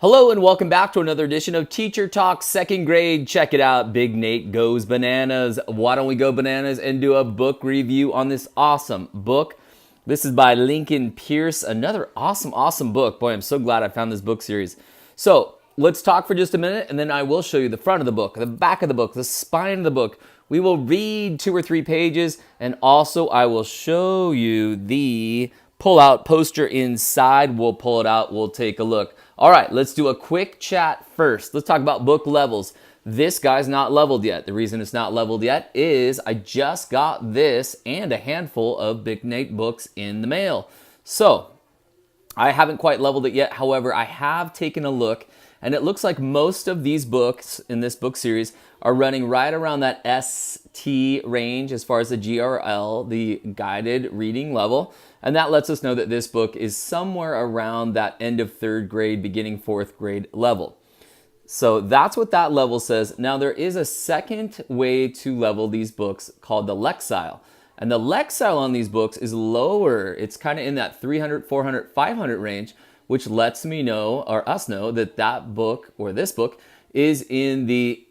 Hello and welcome back to another edition of Teacher Talk second grade. Check it out, Big Nate Goes Bananas. Why don't we go bananas and do a book review on this awesome book? This is by Lincoln Pierce, another awesome book. Boy, I'm so glad I found this book series. So let's talk for just a minute and then I will show you the front of the book, the back of the book, the spine of the book. We will read 2 or 3 pages and also I will show you the pull-out poster inside. We'll pull it out, we'll take a look. All right, let's do a quick chat first. Let's talk about book levels. This guy's not leveled yet. The reason it's not leveled yet is I just got this and a handful of Big Nate books in the mail. So I haven't quite leveled it yet. However, I have taken a look and it looks like most of these books in this book series are running right around that ST range as far as the GRL, the guided reading level. And that lets us know that this book is somewhere around that end of 3rd grade, beginning 4th grade level. So that's what that level says. Now there is a second way to level these books called the Lexile. And the Lexile on these books is lower. It's kind of in that 300, 400, 500 range, which lets me know, or us know, that that book, or this book, is in the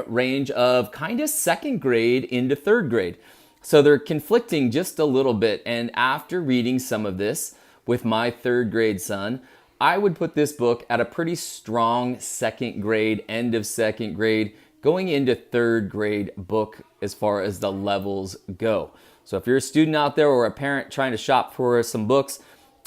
range of kind of 2nd grade into 3rd grade. So they're conflicting just a little bit. And after reading some of this with my 3rd grade son, I would put this book at a pretty strong 2nd grade, end of 2nd grade, going into 3rd grade book as far as the levels go. So if you're a student out there or a parent trying to shop for some books,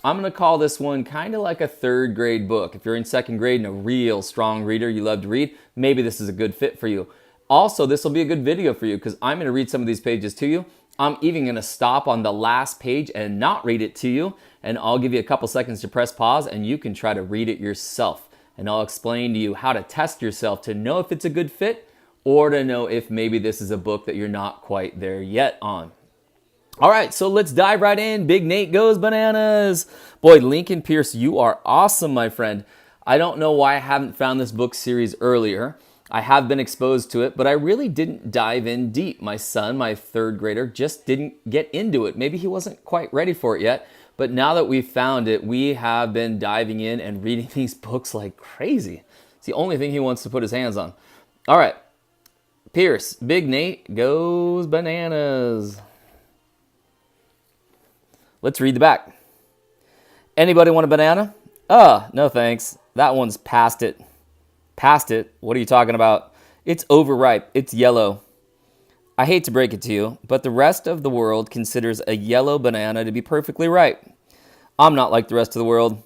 I'm going to call this one kind of like a 3rd grade book. If you're in 2nd grade and a real strong reader, you love to read, maybe this is a good fit for you. Also, this will be a good video for you because I'm going to read some of these pages to you. I'm even going to stop on the last page and not read it to you. And I'll give you a couple seconds to press pause and you can try to read it yourself. And I'll explain to you how to test yourself to know if it's a good fit or to know if maybe this is a book that you're not quite there yet on. All right, so let's dive right in. Big Nate Goes Bananas. Boy, Lincoln Pierce, you are awesome, my friend. I don't know why I haven't found this book series earlier. I have been exposed to it, but I really didn't dive in deep. My son, my 3rd grader, just didn't get into it. Maybe he wasn't quite ready for it yet, but now that we've found it, we have been diving in and reading these books like crazy. It's the only thing he wants to put his hands on. All right, Pierce, Big Nate Goes Bananas. Let's read the back. Anybody want a banana? No thanks. That one's past it. Past it? What are you talking about? It's overripe. It's yellow. I hate to break it to you, but the rest of the world considers a yellow banana to be perfectly ripe. I'm not like the rest of the world.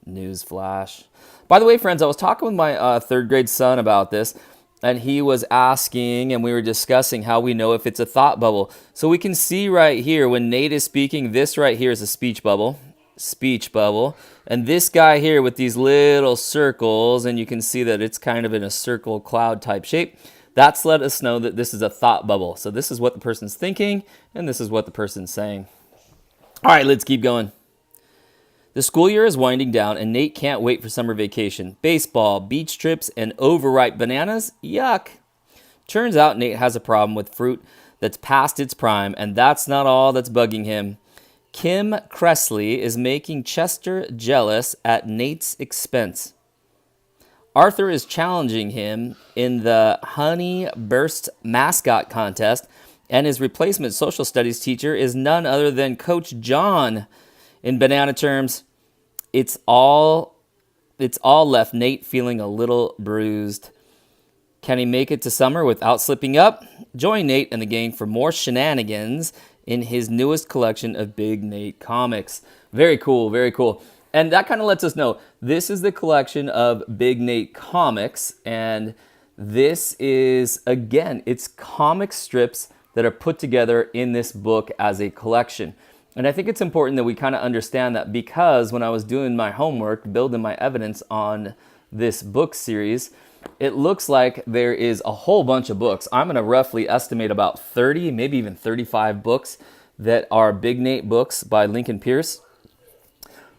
Newsflash. By the way, friends, I was talking with my 3rd grade son about this, and he was asking, and we were discussing how we know if it's a thought bubble. So we can see right here, when Nate is speaking, this right here is a speech bubble. Speech bubble. And this guy here with these little circles, and you can see that it's kind of in a circle cloud type shape. That's let us know that this is a thought bubble. So this is what the person's thinking, and this is what the person's saying. All right, let's keep going. The school year is winding down, and Nate can't wait for summer vacation. Baseball, beach trips, and overripe bananas? Yuck. Turns out Nate has a problem with fruit that's past its prime, and that's not all that's bugging him. Kim Cressley is making Chester jealous at Nate's expense. Arthur is challenging him in the Honey Burst mascot contest, and his replacement social studies teacher is none other than Coach John. In banana terms, it's all left Nate feeling a little bruised. Can he make it to summer without slipping up? Join Nate and the gang for more shenanigans in his newest collection of Big Nate comics. Very cool, very cool. And that kind of lets us know this is the collection of Big Nate comics, and this is, again, it's comic strips that are put together in this book as a collection. And I think it's important that we kind of understand that, because when I was doing my homework, building my evidence on this book series, it looks like there is a whole bunch of books. I'm going to roughly estimate about 30, maybe even 35 books that are Big Nate books by Lincoln Pierce.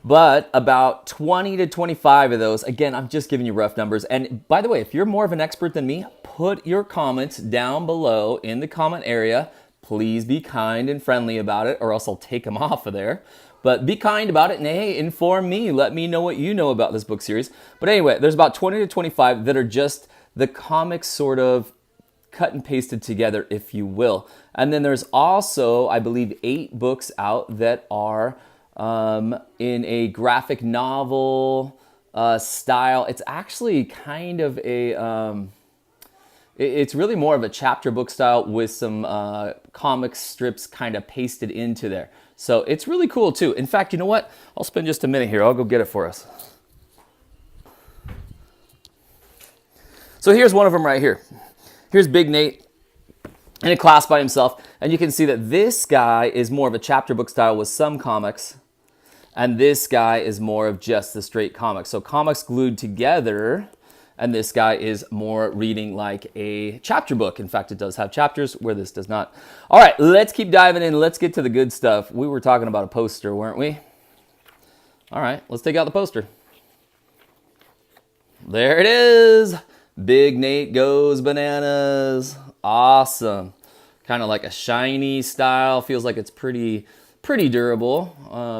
But about 20 to 25 of those, again, I'm just giving you rough numbers. And by the way, if you're more of an expert than me, put your comments down below in the comment area. Please be kind and friendly about it, or else I'll take them off of there. But be kind about it and hey, inform me. Let me know what you know about this book series. But anyway, there's about 20 to 25 that are just the comics sort of cut and pasted together, if you will. And then there's also, I believe, 8 books out that are in a graphic novel style. It's actually kind of a... it's really more of a chapter book style with some comic strips kind of pasted into there. So it's really cool too. In fact, you know what? I'll spend just a minute here. I'll go get it for us. So here's one of them right here. Here's Big Nate in a class by himself. And you can see that this guy is more of a chapter book style with some comics. And this guy is more of just the straight comics. So comics glued together. And this guy is more reading like a chapter book. In fact, it does have chapters where this does not. All right, let's keep diving in. Let's get to the good stuff. We were talking about a poster, weren't we? All right, let's take out the poster. There it is. Big Nate Goes Bananas. Awesome. Kind of like a shiny style. Feels like it's pretty durable.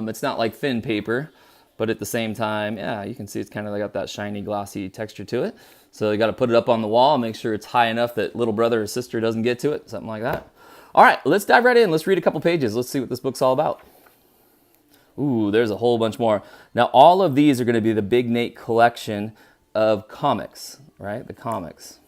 It's not like thin paper. But at the same time, yeah, you can see it's kind of got that shiny, glossy texture to it. So you got to put it up on the wall, make sure it's high enough that little brother or sister doesn't get to it, something like that. All right, let's dive right in. Let's read a couple pages. Let's see what this book's all about. Ooh, there's a whole bunch more. Now, all of these are going to be the Big Nate collection of comics, right? The comics.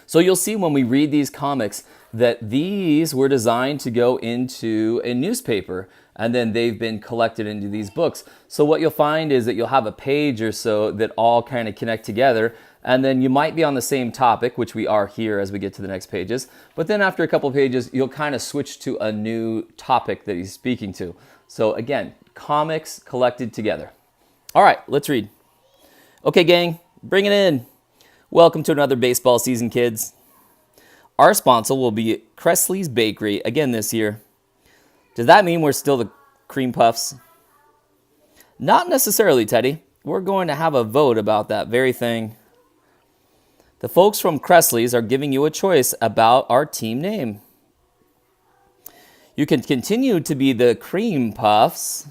So you'll see when we read these comics that these were designed to go into a newspaper and then they've been collected into these books. So what you'll find is that you'll have a page or so that all kind of connect together, and then you might be on the same topic, which we are here as we get to the next pages, but then after a couple pages, you'll kind of switch to a new topic that he's speaking to. So again, comics collected together. All right, let's read. Okay, gang, bring it in. Welcome to another baseball season, kids. Our sponsor will be Kresley's Bakery again this year. Does that mean we're still the Cream Puffs? Not necessarily, Teddy. We're going to have a vote about that very thing. The folks from Kresley's are giving you a choice about our team name. You can continue to be the Cream Puffs,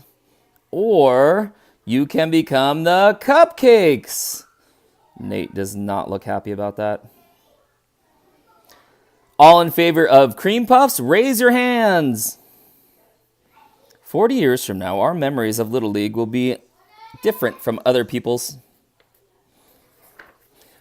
or you can become the Cupcakes. Nate does not look happy about that. All in favor of Cream Puffs, raise your hands. 40 years from now, our memories of Little League will be different from other people's.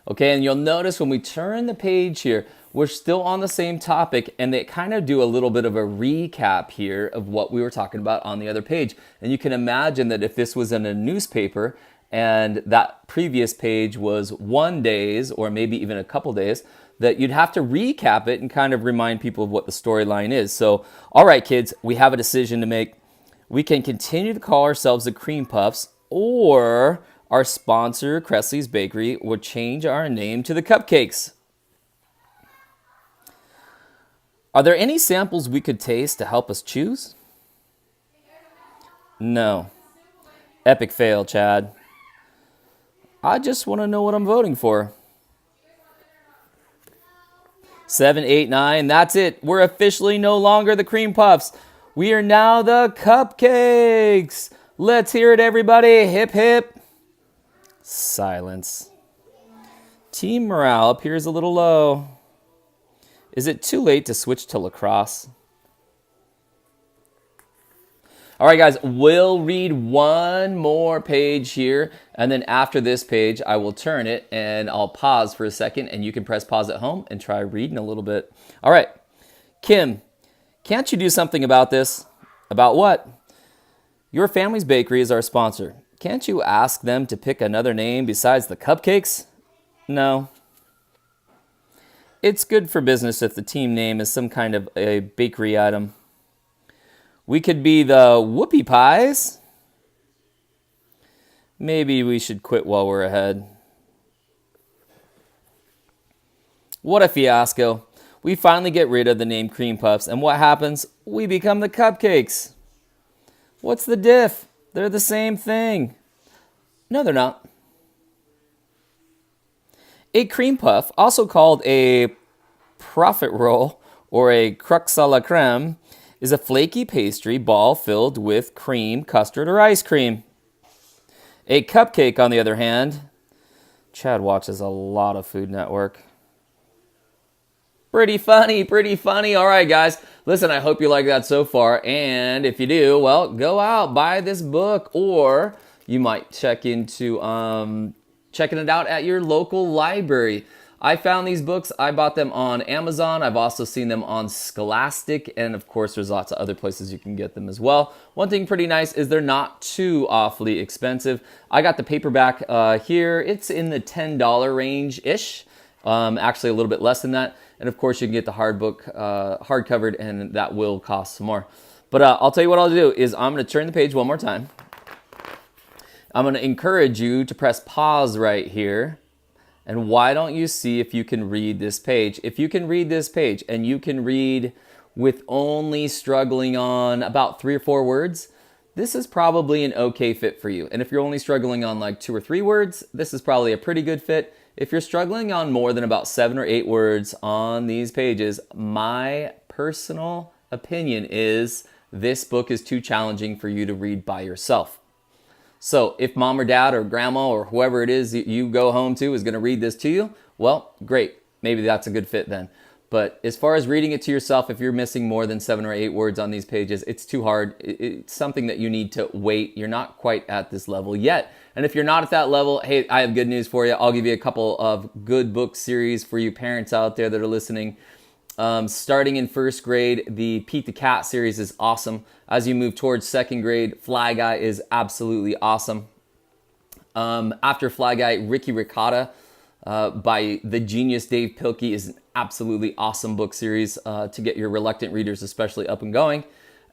Okay, and you'll notice when we turn the page here, we're still on the same topic, and they kind of do a little bit of a recap here of what we were talking about on the other page. And you can imagine that if this was in a newspaper and that previous page was 1 day or maybe even a couple days, that you'd have to recap it and kind of remind people of what the storyline is. So, all right, kids, we have a decision to make. We can continue to call ourselves the Cream Puffs, or our sponsor, Kresley's Bakery, would change our name to the Cupcakes. Are there any samples we could taste to help us choose? No. Epic fail, Chad. I just want to know what I'm voting for. 7, 8, 9, that's it. We're officially no longer the Cream Puffs. We are now the Cupcakes. Let's hear it, everybody. Hip, hip. Silence. Team morale appears a little low. Is it too late to switch to lacrosse? All right, guys, we'll read one more page here, and then after this page, I will turn it, and I'll pause for a second, and you can press pause at home and try reading a little bit. All right, Kim, can't you do something about this? About what? Your family's bakery is our sponsor. Can't you ask them to pick another name besides the Cupcakes? No. It's good for business if the team name is some kind of a bakery item. We could be the Whoopie Pies. Maybe we should quit while we're ahead. What a fiasco. We finally get rid of the name Cream Puffs, and what happens? We become the Cupcakes. What's the diff? They're the same thing. No, they're not. A cream puff, also called a profit roll or a croque à la crème, is a flaky pastry ball filled with cream, custard, or ice cream. A cupcake, on the other hand, Chad watches a lot of Food Network. Pretty funny, pretty funny. All right, guys. Listen, I hope you like that so far. And if you do, well, go out, buy this book, or you might check into checking it out at your local library. I found these books. I bought them on Amazon. I've also seen them on Scholastic. And of course, there's lots of other places you can get them as well. One thing pretty nice is they're not too awfully expensive. I got the paperback here. It's in the $10 range-ish. Actually, a little bit less than that. And of course, you can get the hardcovered, and that will cost some more. But I'll tell you what I'll do is I'm going to turn the page one more time. I'm going to encourage you to press pause right here. And why don't you see if you can read this page? If you can read this page and you can read with only struggling on about 3 or 4 words, this is probably an okay fit for you. And if you're only struggling on like 2 or 3 words, this is probably a pretty good fit. If you're struggling on more than about 7 or 8 words on these pages, my personal opinion is this book is too challenging for you to read by yourself. So if mom or dad or grandma or whoever it is you go home to is going to read this to you, well, great. Maybe that's a good fit then. But as far as reading it to yourself, if you're missing more than 7 or 8 words on these pages, it's too hard. It's something that you need to wait. You're not quite at this level yet. And if you're not at that level, hey, I have good news for you. I'll give you a couple of good book series for you parents out there that are listening. Starting in 1st grade, the Pete the Cat series is awesome. As you move towards 2nd grade, Fly Guy is absolutely awesome. After Fly Guy, Ricky Ricotta by the genius Dave Pilkey is an absolutely awesome book series to get your reluctant readers especially up and going.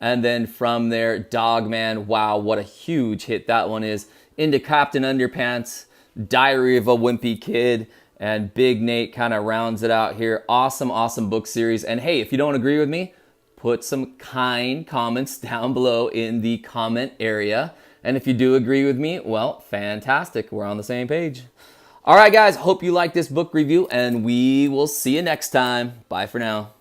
And then from there, Dog Man, wow, what a huge hit that one is. Into Captain Underpants, Diary of a Wimpy Kid, and Big Nate kind of rounds it out here. Awesome, awesome book series. And hey, if you don't agree with me, put some kind comments down below in the comment area. And if you do agree with me, well, fantastic. We're on the same page. All right, guys, hope you like this book review, and we will see you next time. Bye for now.